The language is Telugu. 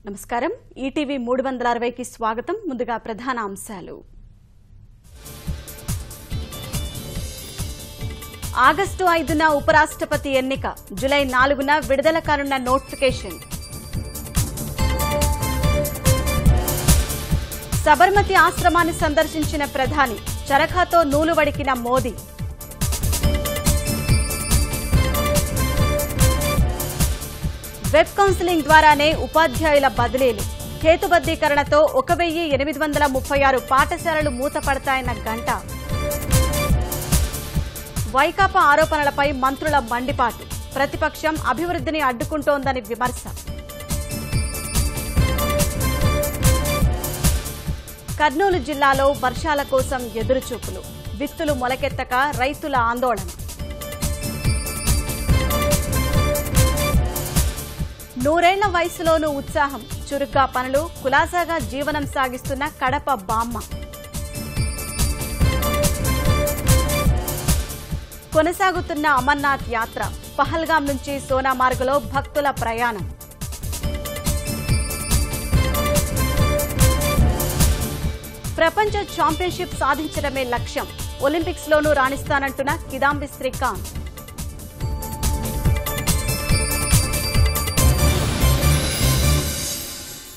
నమస్కారం ఈటీవీ 360 కి స్వాగతం ముందుగా ప్రధాన అంశాలు ఆగస్టు 5న ఉపరాష్ట్రపతి ఎన్నిక జూలై 4న విడుదల కానున్న నోటిఫికేషన్ సబర్మతి ఆశ్రమాన్ని సందర్శించిన ప్రధాని చరఖాతో నూలు వడికిన మోదీ వెబ్ కౌన్సిలింగ్ ద్వారానే ఉపాధ్యాయుల బదిలీలు హేతుబద్దీకరణతో 1836 పాఠశాలలు మూతపడతాయన్న గంట వైకాపా ఆరోపణలపై మంత్రుల మండిపాటు ప్రతిపక్షం అభివృద్ధిని అడ్డుకుంటోందని విమర్శ కర్నూలు జిల్లాలో వర్షాల కోసం ఎదురుచూపులు విత్తులు మొలకెత్తక రైతుల ఆందోళన నూరేళ్ల వయసులోనూ ఉత్సాహం చురుగ్గా పనులు కులాసాగా జీవనం సాగిస్తున్న కడప బామ్మ కొనసాగుతున్న అమర్నాథ్ యాత్ర పహల్గాం నుంచి సోనామార్గులో భక్తుల ప్రయాణం ప్రపంచ ఛాంపియన్షిప్ సాధించడమే లక్ష్యం ఒలింపిక్స్ లోనూ రాణిస్తానంటున్న కిదాంబి శ్రీకాంత్